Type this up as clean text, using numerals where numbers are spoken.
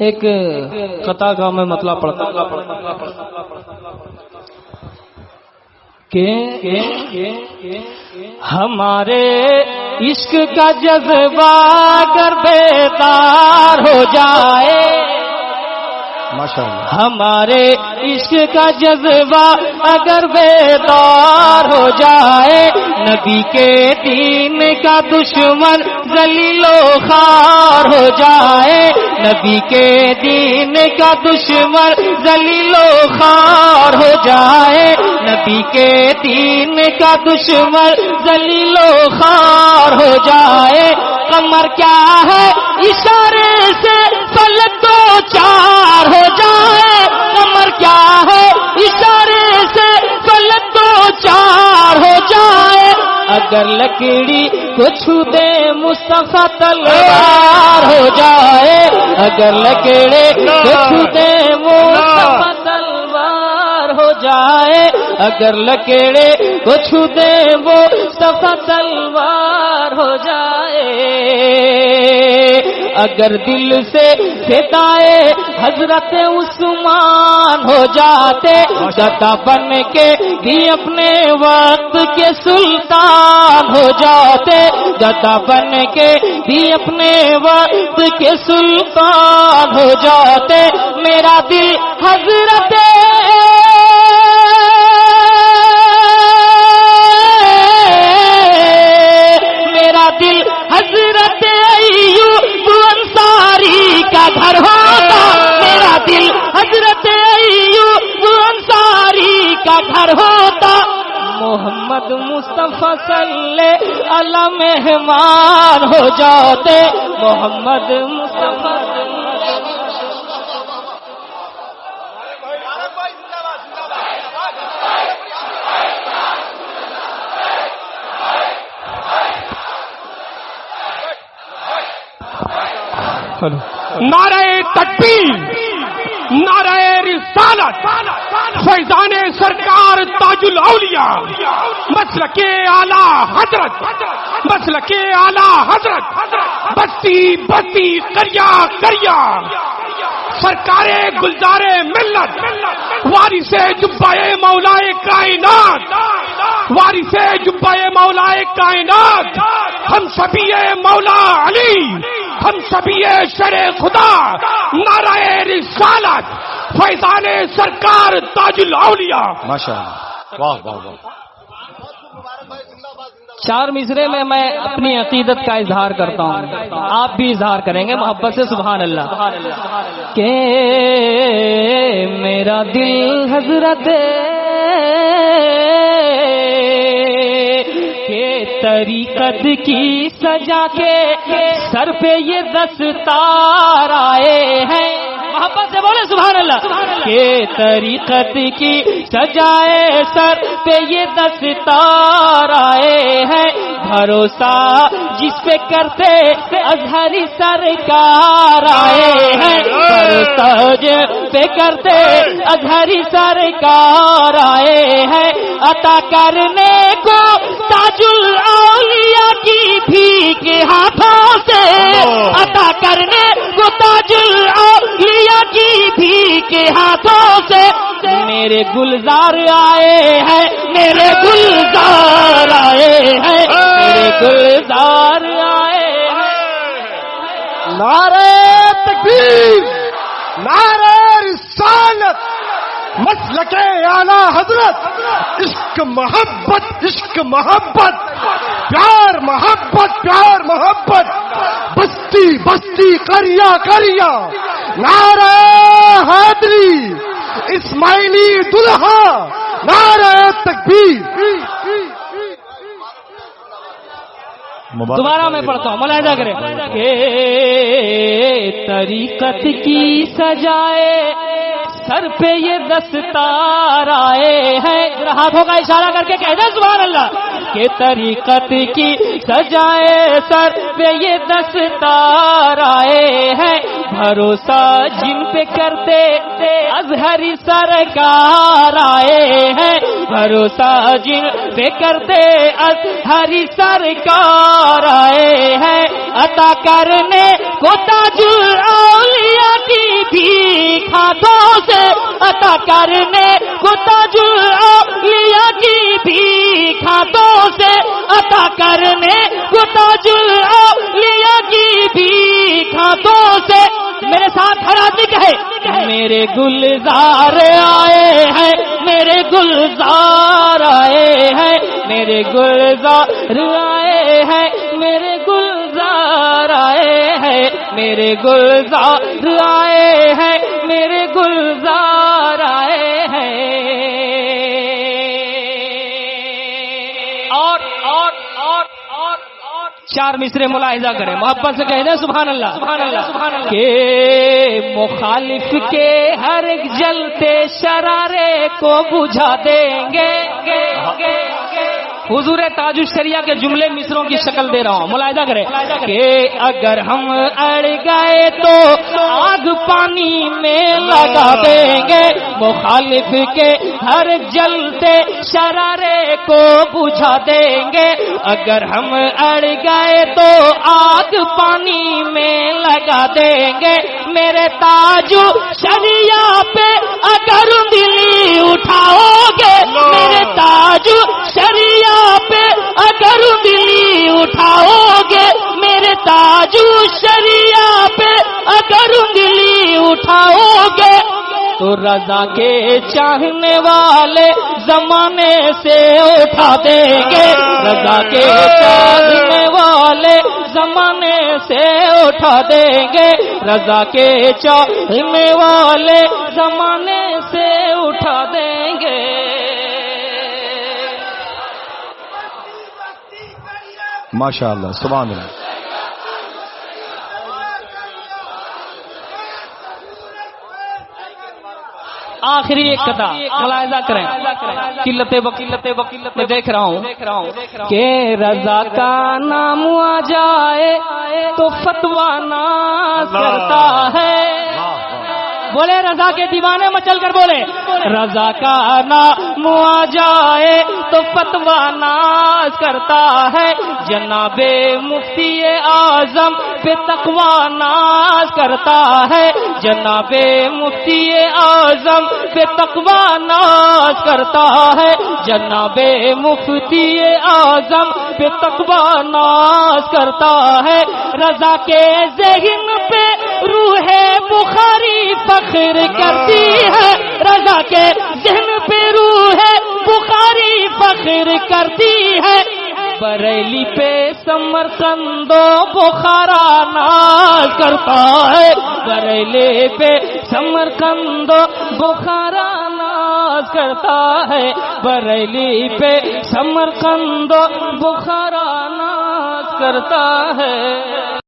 ایک قطع کا میں مطلب پڑھتا ہوں کہ ہمارے عشق کا جذبہ اگر بیدار ہو جائے، ہمارے عشق کا جذبہ اگر بیدار ہو جائے، نبی کے دین کا دشمن ذلیل و خوار ہو جائے، نبی کے دین کا دشمن ذلیل و خوار ہو جائے، نبی کے دین کا دشمن ذلیل و خوار ہو جائے، قمر کیا ہے اشارے سے فلک دو چار ہو جائے، قمر کیا ہے اشارے سے فلک دو چار ہو جائے، اگر لکڑی کو چھو دے مصطفیٰ تلوار ہو جائے، اگر لکڑی کو چھو دے مصطفیٰ تلوار ہو جائے، اگر لکڑی کو چھو دے مصطفیٰ تلوار ہو جائے، اگر دل سے فدائے حضرت عثمان ہو جاتے، گدا بن کے بھی اپنے وقت کے سلطان ہو جاتے، گدا بن کے بھی اپنے وقت کے سلطان ہو جاتے، میرا دل حضرت حضرت ایوب انصاری کا گھر ہوتا، میرا دل حضرت ایوب انصاری کا گھر ہوتا، محمد مصطفیٰ صلی اللہ مہمان ہو جاتے، محمد مصطفیٰ نعرہ تکبیر، نعرہ رسالت، فیضان سرکار تاج الاولیاء، مسلک اعلی حضرت، مسلک اعلی حضرت، بستی بستی قریہ قریہ، سرکار گلزار ملت، وارث جبہ مولائے کائنات، وارث جبہ مولائے کائنات، ہم سبھی مولا علی، ہم سبھی شر خدا، نعرہ رسالت، فیضان سرکار تاج الاولیاء۔ ماشاءاللہ، واہ واہ واہ۔ چار مصرے میں میں اپنی عقیدت کا اظہار کرتا ہوں، آپ بھی اظہار کریں گے محبت سے، سبحان اللہ۔ کہ میرا دل حضرت کے طریقت کی سجا کے سر پہ یہ دستار آئے ہیں، محبت سے بولے سبحان اللہ۔ کہ طریقت کی سجائے سر پہ یہ دستار آئے ہیں، بھروسہ جس پہ کرتے اظہری سرکار آئے ہیں، بھروسہ جس پہ کرتے اظہری سرکار آئے ہیں، عطا کرنے کو تاج الاولیاء کی بھیک ہاتھوں سے، عطا کرنے کو تاج الاولیاء کی بھیک ہاتھوں سے، میرے گلزار آئے ہیں، میرے گلزار آئے ہیں، میرے گلزار آئے ہیں۔ نعرہ تکبیر، نعرہ رسالت، مسلک اعلی حضرت، عشق محبت، عشق محبت، پیار محبت، پیار محبت، بستی بستی قریہ قریہ، نعرہ حیدری، اسماعیلی دلہا، نعرہ تکبیر۔ دوبارہ میں پڑھتا ہوں، ملاحظہ کریں۔ کہ طریقت کی سجائے سر پہ یہ دستار آئے ہیں، ہاتھوں کا اشارہ کر کے کہہ دیں سبحان اللہ۔ کہ طریقت کی سجائے سر پہ یہ دستار آئے ہیں، بھروسہ جن پہ کرتے اظہری سرکار آئے ہیں، بھروسہ جن پہ کرتے اظہری سرکار آئے ہیں، عطا کرنے کو تاج الاولیاء کی میرے ساتھ ہر آدمی کہے میرے گلزار آئے ہیں، میرے گلزار آئے ہیں، میرے گلزار آئے ہیں، میرے گلزار آئے ہیں، میرے گلزار آئے ہیں، میرے گلزار آئے ہیں۔ اور چار مصرے ملاحظہ کریں، محبت سے کہہ دیں سبحان اللہ سبحان اللہ سبحان اللہ۔ کہ مخالف کے ہر ایک جلتے شرارے کو بجھا دیں گے۔ حضور تاج الشریعہ کے جملے مصروں کی شکل دے رہا ہوں، ملاحظہ کریں کہ اگر ہم اڑ گئے تو آگ پانی میں لگا دیں گے، مخالف کے ہر جلتے شرارے کو بجھا دیں گے، اگر ہم اڑ گئے تو آگ پانی میں لگا دیں گے، میرے تاج الشریعہ پہ اگر انگلی اٹھاؤ گے، میرے تاج الشریعہ پہ اگر انگلی اٹھاؤ گے، میرے تاج الشریعہ پہ اگر انگلی اٹھاؤ گے تو رضا کے چاہنے والے زمانے سے اٹھا دیں گے، رضا کے چاہنے والے زمانے سے اٹھا دیں گے، رضا کے چاہنے والے زمانے سے اٹھا دیں گے۔ ماشاء اللہ سبحان اللہ۔ آخری ایک قطع ملاحظہ کریں، قلت وقلت میں دیکھ رہا ہوں کہ رضا کا نام آ جائے تو فتویٰ ناز کرتا ہے، بولے رضا کے دیوانے مچل کر بولے رضا کا نام آ جائے تو فتویٰ ناز کرتا ہے، جناب مفتی اعظم پہ تقویٰ ناز کرتا ہے، جناب مفتی اعظم پہ تقویٰ ناز کرتا ہے، جناب مفتی اعظم پہ تقویٰ ناز کرتا ہے، رضا کے ذہن پہ روح بخاری فخر کرتی ہے، رضا کے ذہن پہ روح بخاری فخر کرتی ہے، بریلی پہ سمرقند و بخارا ناز کرتا ہے، بریلی پہ سمرقند و بخارا ناز کرتا ہے، بریلی پہ سمرقند و بخارا ناز کرتا ہے۔